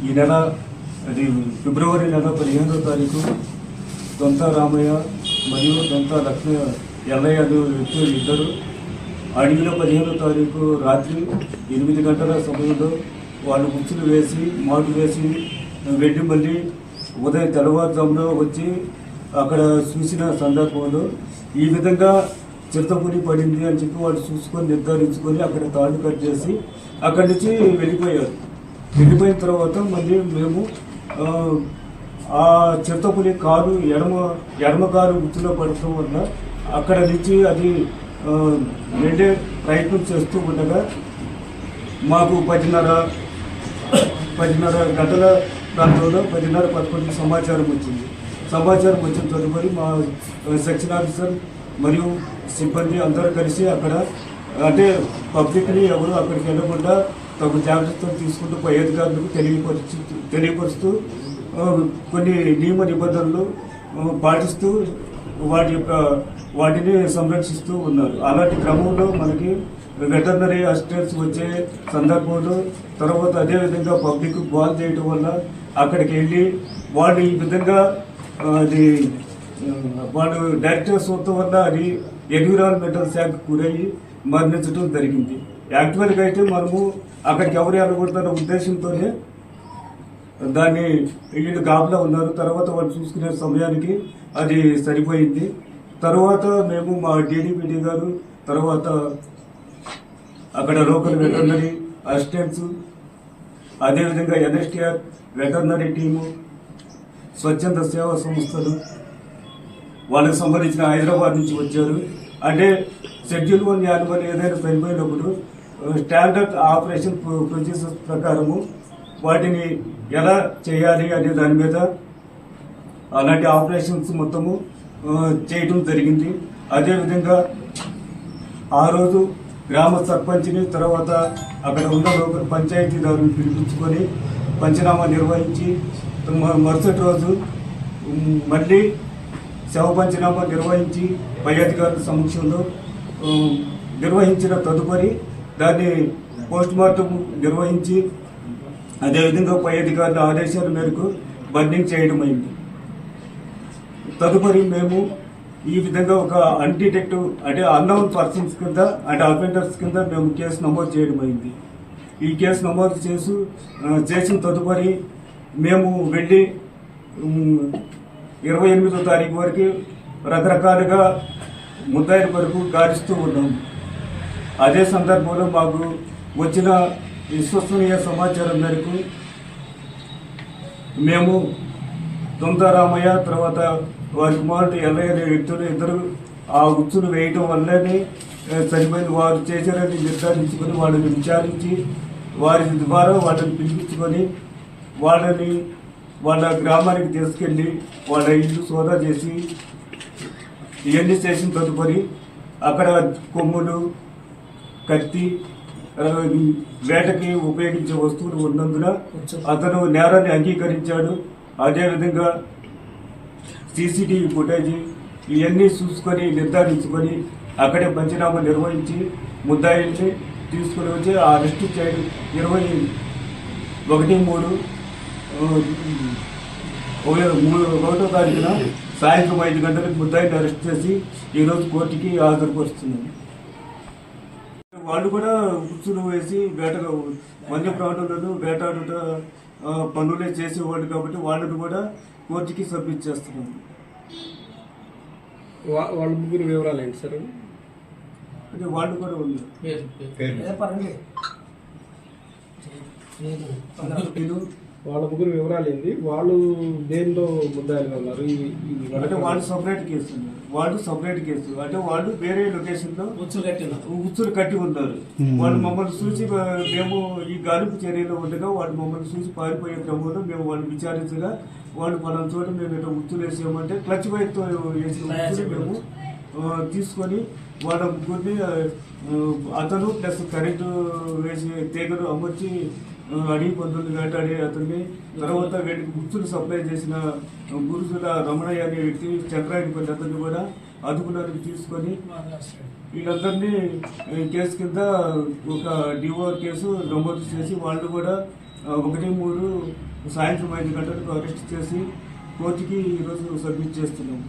ఈ నెల అది ఫిబ్రవరి నెల 15వ తారీఖు దొంత రామయ్య మరియు దొంత లక్ష్మీ ఎల్లయ్య వ్యక్తులు ఇద్దరు అడవిలో 15వ తారీఖు రాత్రి 8 గంటల సమయంలో వాళ్ళు ముచ్చులు వేసి మాటు వేసి వెళ్ళి మళ్ళీ ఉదయం తెల్లవారుజామున వచ్చి అక్కడ చూసిన సందర్భంలో ఈ విధంగా చిరుతపులి పడింది అని చెప్పి వాళ్ళు చూసుకొని నిర్ధారించుకొని అక్కడ తాళ్ళు కట్ చేసి అక్కడి నుంచి వెళ్ళిపోయారు. వెళ్ళిపోయిన తర్వాత మళ్ళీ మేము ఆ చిరుతపులి కారు ఎడమ కారు ఉచ్చులో పడటం వల్ల అక్కడ నుంచి అది వెళ్ళే ప్రయత్నం చేస్తూ ఉండగా మాకు 10:30 గంటల ప్రాంతంలో 10:30-11 సమాచారం వచ్చింది. సమాచారం వచ్చిన తదుపరి మా సెక్షన్ ఆఫీసర్ మరియు సిబ్బంది అందరూ కలిసి అక్కడ అంటే పబ్లిక్ని ఎవరు అక్కడికి వెళ్ళకుండా తగు జాగ్రత్తలు తీసుకుంటూ పై అధికారులకు తెలియపరుస్తూ కొన్ని నియమ నిబంధనలు పాటిస్తూ వాటిని సంరక్షిస్తూ ఉన్నారు. అలాంటి క్రమంలో మనకి వెటర్నరీ అసిస్టెంట్స్ వచ్చే సందర్భంలో తర్వాత అదేవిధంగా పబ్లిక్ బాల్ చేయడం వల్ల అక్కడికి వెళ్ళి వాళ్ళు ఈ విధంగా అది వాళ్ళు డైరెక్టర్ చూడటం వల్ల అది ఎన్విరాన్మెంటల్ శాఖ గురయ్యి మరణించడం జరిగింది. యాక్చువల్గా అయితే మనము అక్కడికి ఎవరు వెళ్ళకూడదన్న ఉద్దేశంతోనే దాన్ని వీళ్ళు గాబులా ఉన్నారు. తర్వాత వాళ్ళు చూసుకునే సమయానికి అది సరిపోయింది. తర్వాత మేము మా డీడీపీడీ గారు తర్వాత అక్కడ లోకల్ వెటర్నరీ అసిస్టెంట్స్ అదేవిధంగా ఎన్ఎస్టీఆర్ వెటర్నరీ టీము స్వచ్ఛంద సేవా సంస్థలు వాళ్ళకి సంబంధించిన హైదరాబాద్ నుంచి వచ్చారు. అంటే షెడ్యూల్ 1 యానిమల్ ఏదైనా చనిపోయినప్పుడు స్టాండర్డ్ ఆపరేషన్ ప్రొసీజర్స్ ప్రకారము వాటిని ఎలా చేయాలి అనే దాని మీద అలాంటి ఆపరేషన్స్ మొత్తము చేయడం జరిగింది. అదేవిధంగా ఆ రోజు గ్రామ సర్పంచ్ని తర్వాత అక్కడ ఉన్న లోకల్ పంచాయతీదారుని పిలిపించుకొని పంచనామా నిర్వహించి మరుసటి రోజు మళ్ళీ శవ పంచనామా నిర్వహించి పై అధికారుల సమక్షంలో నిర్వహించిన తదుపరి దాన్ని పోస్ట్ మార్టం నిర్వహించి అదేవిధంగా పై అధికారుల ఆదేశాల మేరకు బర్నింగ్ చేయడం అయింది. తదుపరి మేము ఈ విధంగా ఒక అన్డిటెక్టివ్ అంటే అన్నోన్ పర్సన్స్ కింద అంటే అఫెండర్స్ కింద మేము కేసు నమోదు చేయడం అయింది. ఈ కేసు నమోదు చేసిన తదుపరి మేము వెళ్ళి 28వ తారీఖు వరకు రకరకాలుగా ముద్దాయిల వరకు గాలిస్తూ ఉన్నాము. అదే సందర్భంలో మాకు వచ్చిన విశ్వసనీయ సమాచారం మేరకు మేము దొంత రామయ్య తర్వాత వారి కుమారుడు ఎల్లయ్య అనే వ్యక్తులు ఇద్దరు ఆ ఉచ్చులు వేయటం వల్లనే చనిపోయింది. వారు చేశారని నిర్ధారించుకొని వాళ్ళని విచారించి వారి ద్వారా వాళ్ళని పిలిపించుకొని వాళ్ళ గ్రామానికి తీసుకెళ్ళి వాళ్ళ ఇల్లు సోదా చేసి ఇవన్నీ చేసిన తదుపరి అక్కడ కొమ్ములు కత్తి వేటకి ఉపయోగించే వస్తువులు ఉన్నందున అతను నేరాన్ని అంగీకరించాడు. అదేవిధంగా సీసీటీవీ ఫుటేజ్ ఇవన్నీ చూసుకొని నిర్ధారించుకొని అక్కడే పంచనామా నిర్వహించి ముద్దాయిల్ని తీసుకుని వచ్చి అరెస్టు చేయడం 21వ తారీఖున సాయంత్రం 5 గంటలకు ముద్దాయిని అరెస్ట్ చేసి ఈరోజు కోర్టుకి హాజరుపరుస్తున్నాం. వాళ్ళు కూడా ఉచ్చులు వేసి వన్యప్రాణులను వేటాడుట పనులే చేసేవాళ్ళు కాబట్టి వాళ్ళను కూడా కోర్టుకి సబ్మిట్ చేస్తున్నాం. వాళ్ళ ముగ్గురు వివరాలు ఏంటి సార్? అంటే వాళ్ళు కూడా ఉన్నారు. వాళ్ళ ముగ్గురు వివరాలు ఏంది? వాళ్ళు దేనిలో ముద్దాయిలుగా ఉన్నారు? అంటే వాళ్ళు సపరేట్ కేసు ఉన్నారు. వాళ్ళు సపరేట్ కేసు అంటే వాళ్ళు వేరే లొకేషన్ లో ఉచ్చులు కట్టి ఉన్నారు. వాళ్ళు మమ్మల్ని చూసి మేము ఈ గాలింపు చర్యలో ఉండగా వాళ్ళు మమ్మల్ని చూసి పారిపోయే క్రమంలో మేము వాళ్ళు విచారించగా వాళ్ళు మనం చోట మేము ఇట్లా ఉచ్చులు వేసామంటే క్లచ్ వైర్తో వేసిన మేము తీసుకొని వాళ్ళ ముగ్గురిని అతను ప్లస్ కరెంటు వేసి తీగలు అమర్చి అడిగి పంతులు వేటాడి అతన్ని తర్వాత వీటికి గుర్తులు సప్లై చేసిన గురుసుల రమణయ్య అనే వ్యక్తి చంద్రాయనిపల్లి అతన్ని కూడా అదుపులోకి తీసుకొని వీళ్ళందరినీ కేసు కింద ఒక డివోర్ కేసు నమోదు చేసి వాళ్ళు కూడా 1-3 సాయంత్రం 5 గంటలకు అరెస్ట్ చేసి కోర్టుకి ఈరోజు సబ్మిట్ చేస్తున్నాం.